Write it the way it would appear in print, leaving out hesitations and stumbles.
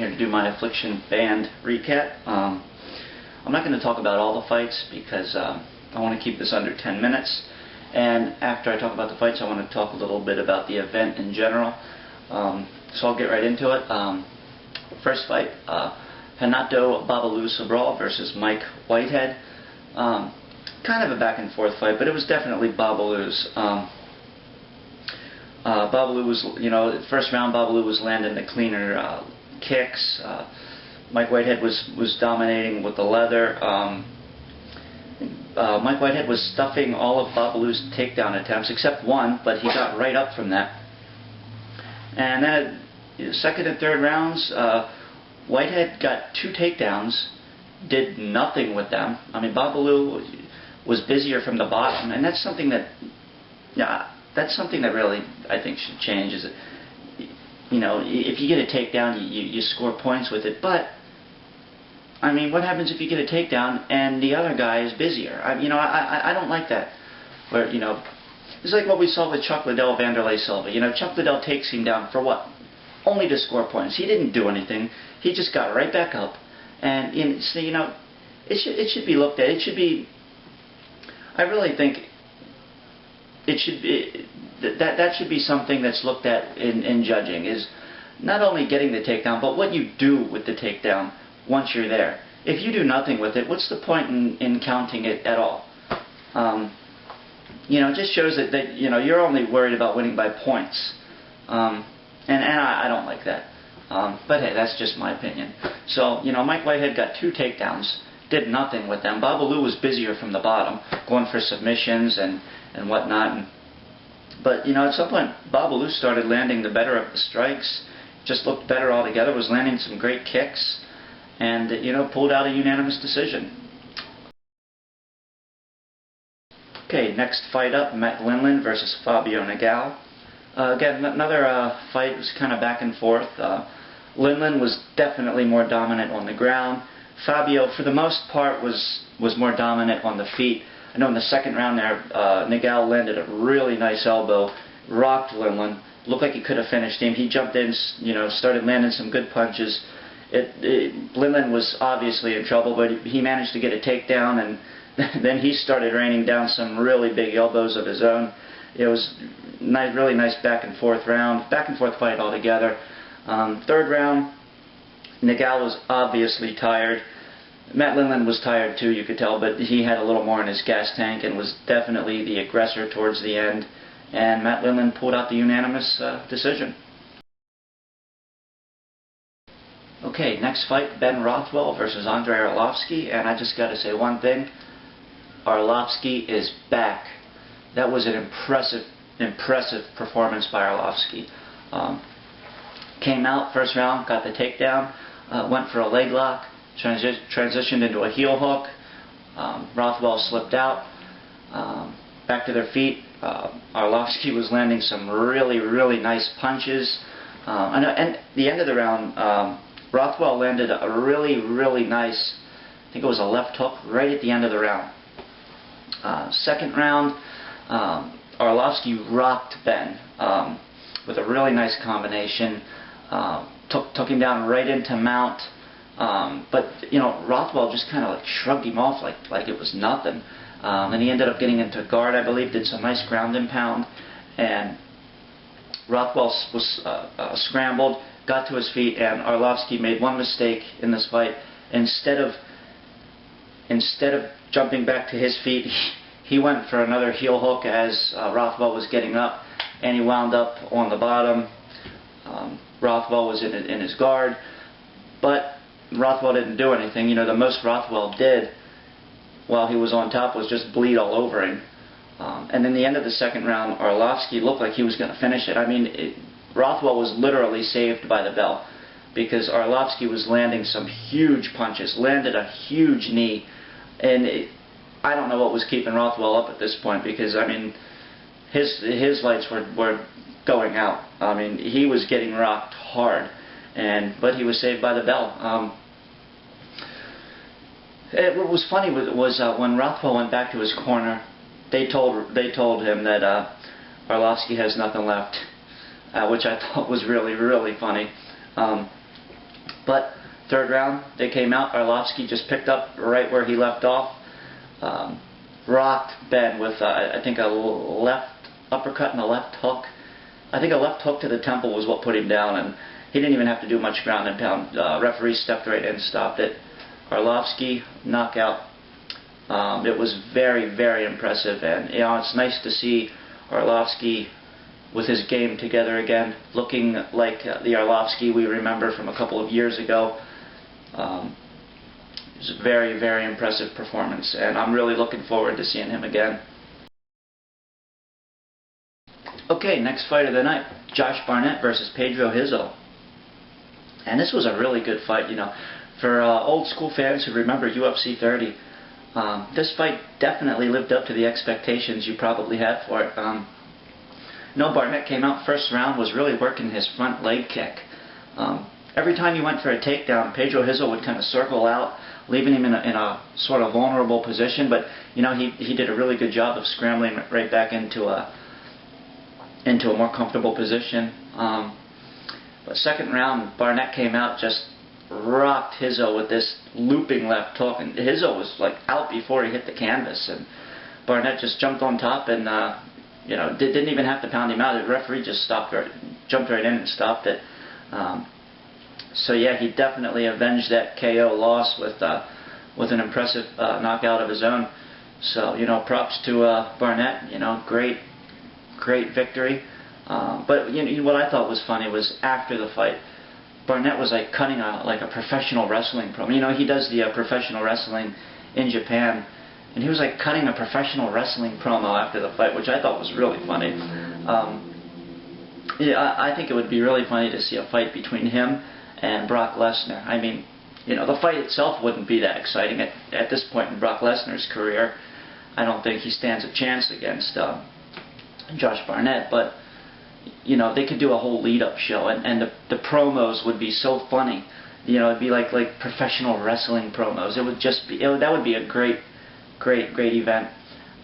here to do my Affliction band recap. I'm not going to talk about all the fights because I want to keep this under 10 minutes. And after I talk about the fights, I want to talk a little bit about the event in general. So I'll get right into it. First fight, Renato Babalu Sobral versus Mike Whitehead. Kind of a back and forth fight, but it was definitely Babalu's. Babalu was, first round Babalu was landing the cleaner kicks. Mike Whitehead was dominating with the leather. Mike Whitehead was stuffing all of Babalu's takedown attempts except one, but he got right up from that. And then second and third rounds, Whitehead got two takedowns, did nothing with them. I mean, Babalu was busier from the bottom, and that's something that, that's something that really I think should change. Is if you get a takedown, you score points with it. But I mean, what happens if you get a takedown and the other guy is busier? I don't like that. Where it's like what we saw with Chuck Liddell, Vanderlei Silva. Chuck Liddell takes him down for what? Only to score points. He didn't do anything. He just got right back up. And so it should be looked at. It should be. I really think it should be that should be something that's looked at in judging, is not only getting the takedown, but what you do with the takedown once you're there. If you do nothing with it, what's the point in counting it at all? It just shows that you're only worried about winning by points, and I don't like that. But hey, that's just my opinion. So Mike Whitehead got two takedowns, did nothing with them. Babalu was busier from the bottom, going for submissions and whatnot. But at some point, Babalu started landing the better of the strikes. Just looked better altogether. Was landing some great kicks, and pulled out a unanimous decision. Okay, next fight up, Matt Lindland versus Fabio Nagel. Again, another fight was kind of back and forth. Lindland was definitely more dominant on the ground. Fabio, for the most part, was more dominant on the feet. I know in the second round there, Nagel landed a really nice elbow, rocked Lindland. Looked like he could have finished him. He jumped in, started landing some good punches. Lindland was obviously in trouble, but he managed to get a takedown, and then he started raining down some really big elbows of his own. It was really nice back and forth fight altogether. Third round, Nagel was obviously tired. Matt Lindland was tired too, you could tell, but he had a little more in his gas tank and was definitely the aggressor towards the end. And Matt Lindland pulled out the unanimous decision. Okay, next fight, Ben Rothwell versus Andrei Arlovski, and I just got to say one thing. Arlovski is back. That was an impressive performance by Arlovski. Came out first round, got the takedown, went for a leg lock, transitioned into a heel hook. Rothwell slipped out. Back to their feet. Arlovski was landing some really nice punches. And at the end of the round, Rothwell landed a really nice, I think it was a left hook right at the end of the round. Second round, Arlovski rocked Ben with a really nice combination. Took him down right into mount. But Rothwell just kind of like shrugged him off like it was nothing. And he ended up getting into guard, I believe, did some nice ground and pound, and Rothwell was scrambled, got to his feet, and Arlovski made one mistake in this fight. Instead of jumping back to his feet, he went for another heel hook as Rothwell was getting up, and he wound up on the bottom. Rothwell was in his guard, but Rothwell didn't do anything. The most Rothwell did while he was on top was just bleed all over him. And in the end of the second round, Arlovski looked like he was going to finish it. I mean, Rothwell was literally saved by the bell because Arlovski was landing some huge punches, landed a huge knee, and I don't know what was keeping Rothwell up at this point because, I mean, his lights were going out. I mean, he was getting rocked hard, but he was saved by the bell. What was funny was when Rothwell went back to his corner, they told him that Arlovski has nothing left, which I thought was really funny. But third round, they came out. Arlovsky just picked up right where he left off. Rocked Ben with, I think, a left uppercut and a left hook. I think a left hook to the temple was what put him down, and he didn't even have to do much ground and pound. Referee stepped right in and stopped it. Arlovsky, knockout. It was very, very impressive, and it's nice to see Arlovsky with his game together again, looking like the Arlovsky we remember from a couple of years ago. It was a very, very impressive performance, and I'm really looking forward to seeing him again. Okay, next fight of the night, Josh Barnett versus Pedro Hizo. And this was a really good fight, For old school fans who remember UFC 30, this fight definitely lived up to the expectations you probably had for it. Barnett came out first round, was really working his front leg kick. Every time he went for a takedown, Pedro Hizo would kind of circle out, leaving him in a sort of vulnerable position. But he did a really good job of scrambling right back into a more comfortable position. But second round, Barnett came out, just rocked Hizo with this looping left hook, and Hizo was like out before he hit the canvas, and Barnett just jumped on top and didn't even have to pound him out. The referee just jumped right in and stopped it. So yeah, he definitely avenged that KO loss with an impressive knockout of his own. So props to Barnett. Great victory. But what I thought was funny was after the fight, Barnett was like cutting a professional wrestling promo. He does the professional wrestling in Japan, and he was like cutting a professional wrestling promo after the fight, which I thought was really funny. I think it would be really funny to see a fight between him and Brock Lesnar. I mean, the fight itself wouldn't be that exciting at this point in Brock Lesnar's career. I don't think he stands a chance against Josh Barnett, but they could do a whole lead-up show, and the promos would be so funny. It'd be like professional wrestling promos. It would just be that would be a great event.